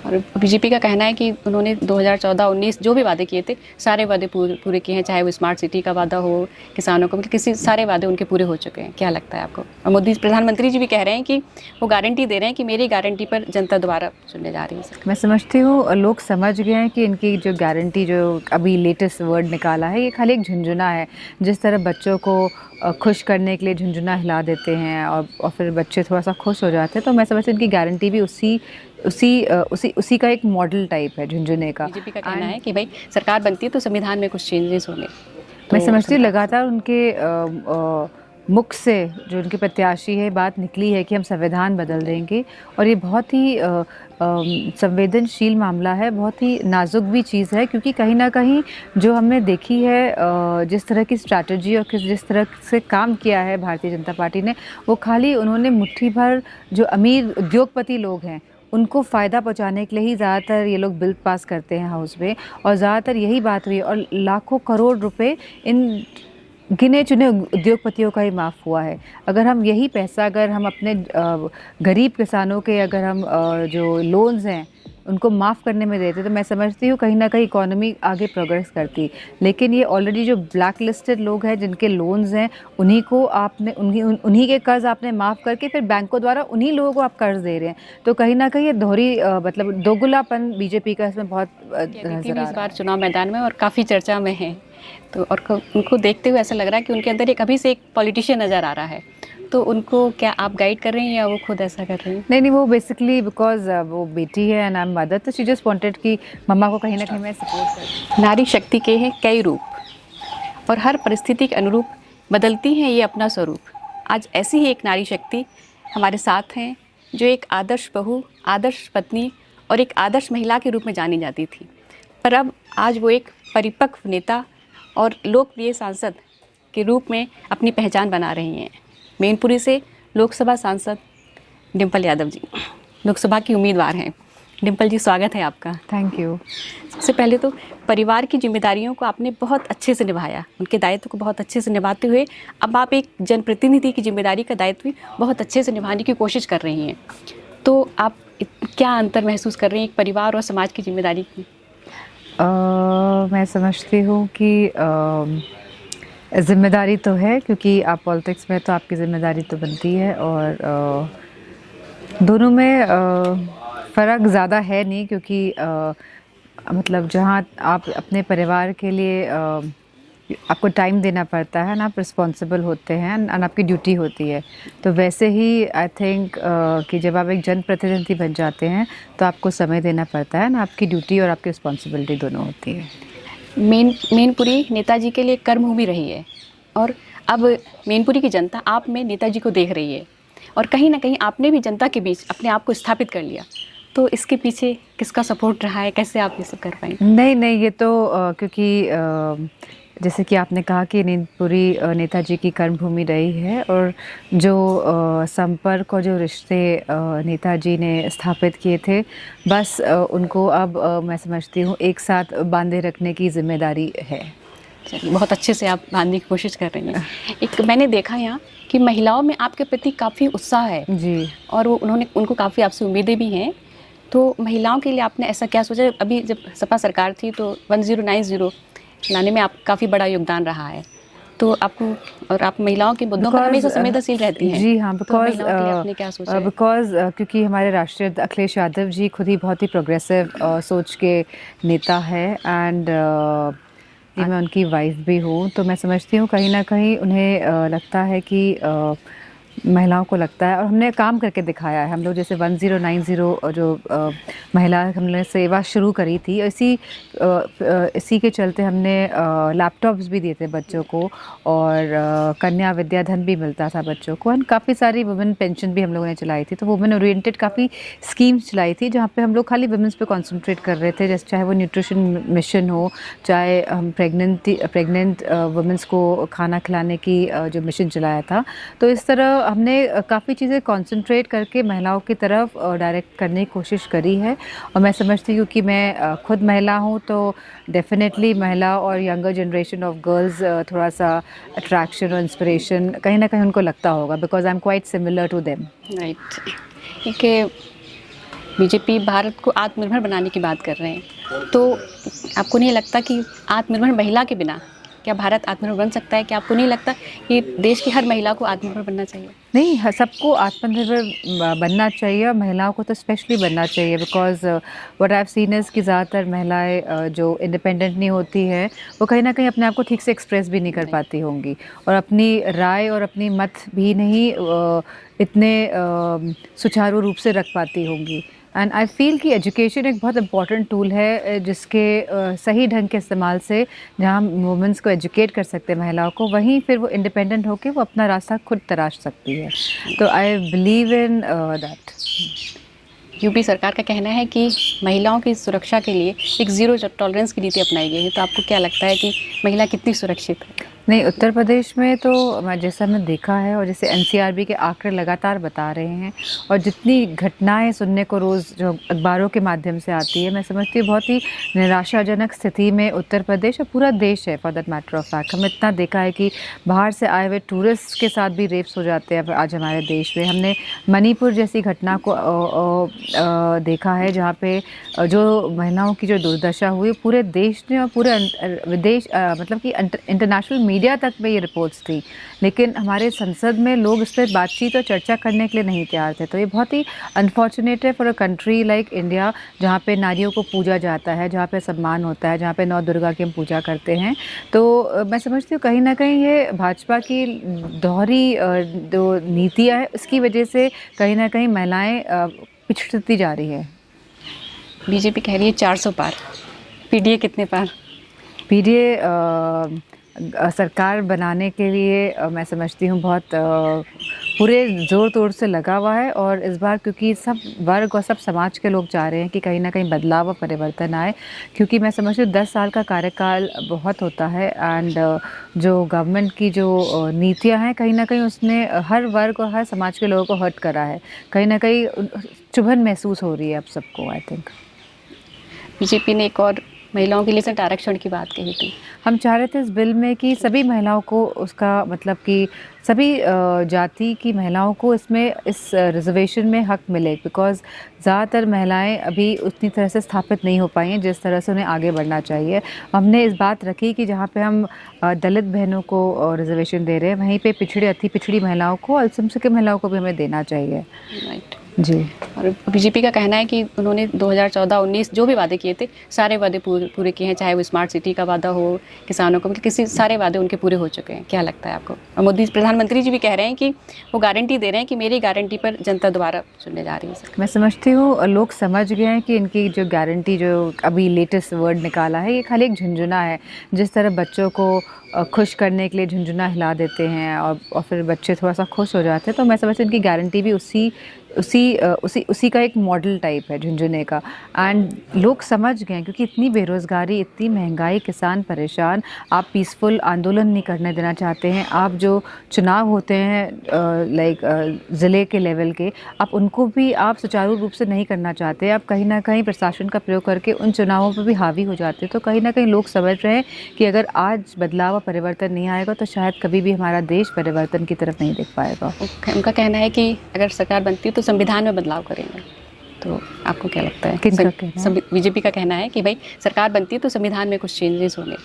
और बीजेपी का कहना है कि उन्होंने 2014-19 जो भी वादे किए थे सारे वादे पूरे किए हैं, चाहे वो स्मार्ट सिटी का वादा हो, किसानों को, मतलब किसी सारे वादे उनके पूरे हो चुके हैं। क्या लगता है आपको? और मोदी प्रधानमंत्री जी भी कह रहे हैं कि वो गारंटी दे रहे हैं कि मेरी गारंटी पर जनता दोबारा चुनने जा रही है। मैं समझती हूँ लोग समझ गए हैं कि इनकी जो गारंटी जो अभी लेटेस्ट वर्ड निकाला है ये खाली एक झुंझुना है। जिस तरह बच्चों को खुश करने के लिए झुंझुना हिला देते हैं और फिर बच्चे थोड़ा सा खुश हो जाते हैं, तो मैं समझती हूँ इनकी गारंटी भी उसी का एक मॉडल टाइप है झुंझुने का। बीजेपी का कहना है कि भाई सरकार बनती है तो संविधान में कुछ चेंजेस होंगे। मैं तो समझती हूँ लगातार उनके मुख से जो उनके प्रत्याशी है बात निकली है कि हम संविधान बदल देंगे, और ये बहुत ही संवेदनशील मामला है, बहुत ही नाजुक भी चीज़ है, क्योंकि कहीं ना कहीं जो हमने देखी है जिस तरह की स्ट्रैटेजी और जिस तरह से काम किया है भारतीय जनता पार्टी ने, वो खाली उन्होंने मुट्ठी भर जो अमीर उद्योगपति लोग हैं उनको फ़ायदा पहुंचाने के लिए ही ज़्यादातर ये लोग बिल पास करते हैं हाउस में, और ज़्यादातर यही बात हुई और लाखों करोड़ रुपए इन गिने चुने उद्योगपतियों का ही माफ़ हुआ है। अगर हम यही पैसा अगर हम अपने गरीब किसानों के अगर हम जो लोन्स हैं उनको माफ़ करने में देते तो मैं समझती हूँ कहीं ना कहीं इकोनॉमी आगे प्रोग्रेस करती। लेकिन ये ऑलरेडी जो ब्लैक लिस्टेड लोग हैं जिनके लोन्स हैं उन्हीं को आपने उन्हीं के कर्ज आपने माफ़ करके फिर बैंकों द्वारा उन्हीं लोगों को आप कर्ज दे रहे हैं। तो कहीं ना कहीं ये दोहरी मतलब दोगुलापन बीजेपी का इसमें बहुत नजर आ इस बार चुनाव मैदान में और काफ़ी चर्चा में है। तो और उनको देखते हुए ऐसा लग रहा है कि उनके अंदर एक अभी से एक पॉलिटिशियन नज़र आ रहा है। तो उनको क्या आप गाइड कर रहे हैं या वो खुद ऐसा कर रहे हैं? नहीं, वो बेसिकली बिकॉज वो बेटी है एंड आई एम मदर, तो शी जस्ट वांटेड कि मम्मा को कहीं ना कहीं मैं सपोर्ट करूं। नारी शक्ति के हैं कई रूप और हर परिस्थिति के अनुरूप बदलती हैं ये अपना स्वरूप। आज ऐसी ही एक नारी शक्ति हमारे साथ हैं जो एक आदर्श बहू, आदर्श पत्नी और एक आदर्श महिला के रूप में जानी जाती थी, पर अब आज वो एक परिपक्व नेता और लोकप्रिय सांसद के रूप में अपनी पहचान बना रही हैं। मैनपुरी से लोकसभा सांसद डिम्पल यादव जी लोकसभा की उम्मीदवार हैं। डिम्पल जी, स्वागत है आपका। Thank you. सबसे पहले तो परिवार की जिम्मेदारियों को आपने बहुत अच्छे से निभाया, उनके दायित्व को बहुत अच्छे से निभाते हुए अब आप एक जनप्रतिनिधि की जिम्मेदारी का दायित्व भी बहुत अच्छे से निभाने की कोशिश कर रही हैं। तो आप क्या अंतर महसूस कर रही हैं एक परिवार और समाज की जिम्मेदारी की? मैं समझती हूँ कि ज़िम्मेदारी तो है, क्योंकि आप पॉलिटिक्स में तो आपकी ज़िम्मेदारी तो बनती है, और दोनों में फ़र्क ज़्यादा है नहीं, क्योंकि मतलब जहाँ आप अपने परिवार के लिए आपको टाइम देना पड़ता है ना, आप रिस्पॉन्सिबल होते हैं और आपकी ड्यूटी होती है, तो वैसे ही आई थिंक कि जब आप एक जनप्रतिनिधि बन जाते हैं तो आपको समय देना पड़ता है ना, आपकी ड्यूटी और आपकी रिस्पॉन्सिबिलिटी दोनों होती है। मैनपुरी नेताजी के लिए कर्मभूमि रही है और अब मैनपुरी की जनता आप में नेताजी को देख रही है और कहीं ना कहीं आपने भी जनता के बीच अपने आप को स्थापित कर लिया। तो इसके पीछे किसका सपोर्ट रहा है, कैसे आप ये सब कर पाएंगे? नहीं, ये तो क्योंकि जैसे कि आपने कहा कि मैनपुरी नेताजी की कर्मभूमि रही है, और जो संपर्क और जो रिश्ते नेताजी ने स्थापित किए थे, बस उनको अब मैं समझती हूँ एक साथ बांधे रखने की जिम्मेदारी है। चलिए, बहुत अच्छे से आप बांधने की कोशिश कर रही हैं। एक मैंने देखा यहाँ कि महिलाओं में आपके प्रति काफ़ी उत्साह है जी, और उनको काफ़ी आपसे उम्मीदें भी हैं। तो महिलाओं के लिए आपने ऐसा क्या सोचा? अभी जब सपा सरकार थी तो 1090 लाने में आप काफ़ी बड़ा योगदान रहा है, तो आपको और आप महिलाओं के मुद्दों पर हमेशा संवेदनशील रहती हैं। जी हाँ, बिकॉज आपने क्या सोचा? बिकॉज क्योंकि हमारे राष्ट्रीय अखिलेश यादव जी खुद ही बहुत ही प्रोग्रेसिव सोच के नेता है, एंड मैं उनकी वाइफ भी हूँ, तो मैं समझती हूँ कहीं ना कहीं उन्हें लगता है कि महिलाओं को लगता है, और हमने काम करके दिखाया है। हम लोग जैसे 1090 जो महिला हमने सेवा शुरू करी थी, इसी के चलते हमने लैपटॉप्स भी दिए थे बच्चों को, और कन्या विद्याधन भी मिलता था बच्चों को, एंड काफ़ी सारी वुमेन पेंशन भी हम लोगों ने चलाई थी। तो वुमेन ओरिएंटेड काफ़ी स्कीम्स चलाई थी जहाँ पे हम लोग खाली वुमेन्स पे कॉन्सेंट्रेट कर रहे थे, जैसे चाहे वो न्यूट्रिशन मिशन हो, चाहे हम प्रेग्नेंट वुमेन्स को खाना खिलाने की जो मिशन चलाया था। तो इस तरह हमने काफ़ी चीज़ें कंसंट्रेट करके महिलाओं की तरफ डायरेक्ट करने की कोशिश करी है, और मैं समझती हूँ कि मैं खुद महिला हूँ, तो डेफिनेटली महिला और यंगर जनरेशन ऑफ गर्ल्स थोड़ा सा अट्रैक्शन और इंस्पिरेशन कहीं ना कहीं उनको लगता होगा, because I am quite similar to them. Right. कि बीजेपी भारत को आत्मनिर्भर बनाने की बात कर रहे हैं, तो आपको नहीं लगता कि आत्मनिर्भर महिला के बिना क्या भारत आत्मनिर्भर बन सकता है? क्या आपको नहीं लगता कि देश की हर महिला को आत्मनिर्भर बनना चाहिए? नहीं, सबको आत्मनिर्भर बनना चाहिए और महिलाओं को तो स्पेशली बनना चाहिए, because what I have seen is कि ज़्यादातर महिलाएं जो इंडिपेंडेंट नहीं होती हैं वो कहीं ना कहीं अपने आप को ठीक से एक्सप्रेस भी नहीं कर पाती होंगी और अपनी राय और अपनी मत भी नहीं इतने सुचारू रूप से रख पाती होंगी। एंड आई फील कि एजुकेशन एक बहुत इंपॉर्टेंट टूल है जिसके सही ढंग के इस्तेमाल से जहाँ वुमेंस को एजुकेट कर सकते हैं महिलाओं को, वहीं फिर वो इंडिपेंडेंट होकर वो अपना रास्ता खुद तराश सकती है। तो I believe in that. UP सरकार का कहना है कि महिलाओं की सुरक्षा के लिए एक ज़ीरो टॉलरेंस की नीति अपनाई गई है, तो आपको क्या लगता है कि महिला कितनी सुरक्षित है? नहीं, उत्तर प्रदेश में तो जैसा मैंने देखा है और जैसे एनसीआरबी के आंकड़े लगातार बता रहे हैं और जितनी घटनाएं सुनने को रोज़ जो अखबारों के माध्यम से आती है, मैं समझती हूँ बहुत ही निराशाजनक स्थिति में उत्तर प्रदेश और पूरा देश है for that matter of fact. हमने इतना देखा है कि बाहर से आए हुए टूरिस्ट के साथ भी रेप्स हो जाते हैं आज हमारे देश में। हमने मणिपुर जैसी घटना को देखा है जहाँ पे जो महिलाओं की जो दुर्दशा हुई पूरे देश ने और पूरे विदेश मतलब कि इंटरनेशनल मीडिया तक में ये रिपोर्ट्स थी, लेकिन हमारे संसद में लोग इस पर बातचीत और चर्चा करने के लिए नहीं तैयार थे। तो ये बहुत ही अनफॉर्चुनेट है for a country like India, जहाँ पे नारियों को पूजा जाता है, जहाँ पे सम्मान होता है, जहाँ पे नौ दुर्गा की हम पूजा करते हैं। तो मैं समझती हूँ कहीं ना कहीं ये भाजपा की दोहरी जो नीतियाँ है उसकी वजह से कहीं ना कहीं महिलाएँ पिछड़ती जा रही है। बीजेपी कह रही है 400 पार, पीडीए कितने पार? पीडीए सरकार बनाने के लिए मैं समझती हूँ बहुत पूरे ज़ोर तोड़ से लगा हुआ है और इस बार क्योंकि सब वर्ग और सब समाज के लोग चाह रहे हैं कि कहीं ना कहीं बदलाव और परिवर्तन आए, क्योंकि मैं समझती हूँ 10 साल का कार्यकाल बहुत होता है एंड जो गवर्नमेंट की जो नीतियाँ हैं कहीं ना कहीं उसने हर वर्ग और हर समाज के लोगों को हर्ट करा है, कहीं ना कहीं चुभन महसूस हो रही है अब सबको। आई थिंक बीजेपी ने एक और महिलाओं के लिए सेंट आरक्षण की बात कही थी। हम चाह रहे थे इस बिल में कि सभी महिलाओं को उसका मतलब कि सभी जाति की महिलाओं को इसमें इस रिजर्वेशन में हक मिले, बिकॉज़ ज़्यादातर महिलाएं अभी उतनी तरह से स्थापित नहीं हो पाई हैं जिस तरह से उन्हें आगे बढ़ना चाहिए। हमने इस बात रखी कि जहाँ पे हम दलित बहनों को रिजर्वेशन दे रहे हैं वहीं पे पिछड़ी अति पिछड़ी महिलाओं को, अल्पसंख्यक महिलाओं को भी हमें देना चाहिए। राइट जी। और बीजेपी का कहना है कि उन्होंने 2014-19 जो भी वादे किए थे सारे वादे पूरे किए हैं, चाहे वो स्मार्ट सिटी का वादा हो, किसानों का, मतलब किसी सारे वादे उनके पूरे हो चुके हैं। क्या लगता है आपको? और मोदी प्रधानमंत्री जी भी कह रहे हैं कि वो गारंटी दे रहे हैं कि मेरी गारंटी पर जनता दोबारा चुनने जा रही है। मैं समझती हूँ लोग समझ गए हैं कि इनकी जो गारंटी जो अभी लेटेस्ट वर्ड निकाला है ये खाली एक झुंझुना है। जिस तरह बच्चों को खुश करने के लिए झुंझुना हिला देते हैं और फिर बच्चे थोड़ा सा खुश हो जाते हैं, तो मैं समझती हूँ इनकी गारंटी भी उसी का एक मॉडल टाइप है झुंझुने का। एंड लोग समझ गए हैं क्योंकि इतनी बेरोज़गारी, इतनी महंगाई, किसान परेशान, आप पीसफुल आंदोलन नहीं करने देना चाहते हैं। आप जो चुनाव होते हैं लाइक ज़िले के लेवल के, आप उनको भी आप सुचारू रूप से नहीं करना चाहते। आप कहीं ना कहीं प्रशासन का प्रयोग करके उन चुनावों पर भी हावी हो जाते हैं। तो कहीं ना कहीं लोग समझ रहे हैं कि अगर आज बदलाव और परिवर्तन नहीं आएगा तो शायद कभी भी हमारा देश परिवर्तन की तरफ नहीं देख पाएगा। उनका कहना है कि अगर सरकार बनती है तो संविधान में बदलाव करेंगे। तो आपको क्या लगता है? किनका कहना है? बीजेपी का कहना है कि भाई सरकार बनती है तो संविधान में कुछ चेंजेस होंगे।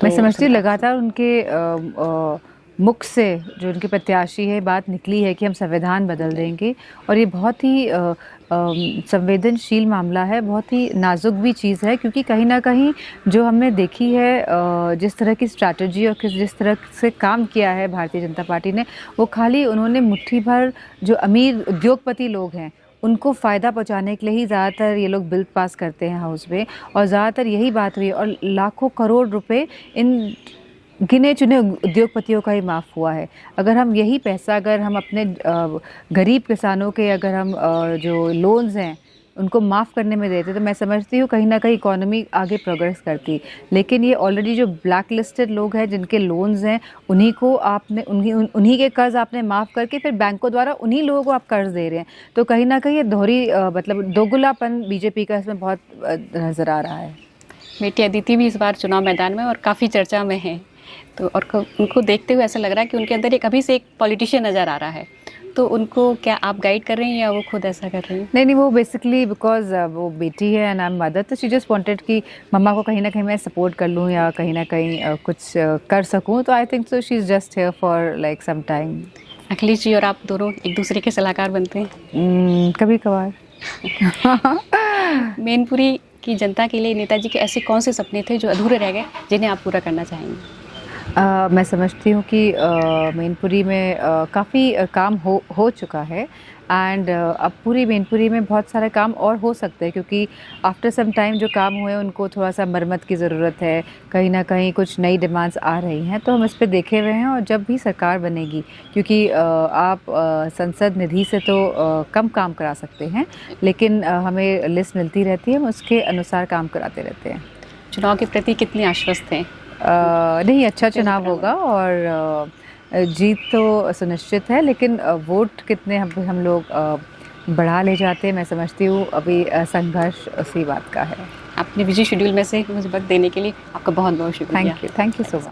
मैं समझती हूँ लगातार उनके मुख से जो उनके प्रत्याशी है बात निकली है कि हम संविधान बदल देंगे, और ये बहुत ही संवेदनशील मामला है, बहुत ही नाजुक भी चीज़ है, क्योंकि कहीं ना कहीं जो हमने देखी है जिस तरह की स्ट्रैटेजी और जिस तरह से काम किया है भारतीय जनता पार्टी ने, वो खाली उन्होंने मुट्ठी भर जो अमीर उद्योगपति लोग हैं उनको फ़ायदा पहुंचाने के लिए ही ज़्यादातर ये लोग बिल पास करते हैं हाउस में, और ज़्यादातर यही बात हुई और लाखों करोड़ रुपए इन गिने चुने उद्योगपतियों का ही माफ़ हुआ है। अगर हम यही पैसा अगर हम अपने गरीब किसानों के अगर हम जो लोन्स हैं उनको माफ़ करने में देते तो मैं समझती हूँ कहीं ना कहीं इकोनॉमी आगे प्रोग्रेस करती। लेकिन ये ऑलरेडी जो ब्लैक लिस्टेड लोग हैं जिनके लोन्स हैं उन्हीं को आपने उन्हीं के कर्ज आपने माफ़ करके फिर बैंकों द्वारा उन्हीं लोगों को आप कर्ज दे रहे हैं। तो कहीं ना कहीं ये दोहरी मतलब दोगुलापन बीजेपी का इसमें बहुत नज़र आ रहा है। बेटी अदिति भी इस बार चुनाव मैदान में और काफ़ी चर्चा में है, तो और उनको देखते हुए ऐसा लग रहा है कि उनके अंदर एक अभी से एक पॉलिटिशियन नज़र आ रहा है। तो उनको क्या आप गाइड कर रही हैं या वो खुद ऐसा कर रही हैं? नहीं वो बेसिकली बिकॉज वो बेटी है एंड आई एम मदर, तो शी जस्ट वांटेड कि मम्मा को कहीं ना कहीं मैं सपोर्ट कर लूँ या कहीं ना कहीं कुछ कर सकूँ, तो I think so she is just here for like some time. Akhilesh ji और आप दोनों एक दूसरे के सलाहकार बनते हैं? कभी कभार। मैनपुरी की जनता के लिए नेताजी के ऐसे कौन से सपने थे जो अधूरे रह गए जिन्हें आप पूरा करना चाहेंगे? मैं समझती हूँ कि मैनपुरी में काफ़ी काम हो चुका है एंड अब पूरी मैनपुरी में बहुत सारे काम और हो सकते हैं, क्योंकि आफ्टर सम टाइम जो काम हुए उनको थोड़ा सा मरम्मत की ज़रूरत है, कहीं ना कहीं कुछ नई डिमांड्स आ रही हैं, तो हम इस पे देखे हुए हैं। और जब भी सरकार बनेगी, क्योंकि आप संसद निधि से तो कम काम करा सकते हैं, लेकिन हमें लिस्ट मिलती रहती है, हम उसके अनुसार काम कराते रहते हैं। चुनाव के प्रति कितने आश्वस्त हैं? नहीं, अच्छा चुनाव होगा और जीत तो सुनिश्चित है, लेकिन वोट कितने हम लोग बढ़ा ले जाते हैं, मैं समझती हूँ अभी संघर्ष उसी बात का है। अपने बिजी शेड्यूल में से मुझे वक्त देने के लिए आपका बहुत बहुत शुक्रिया। Thank you so much.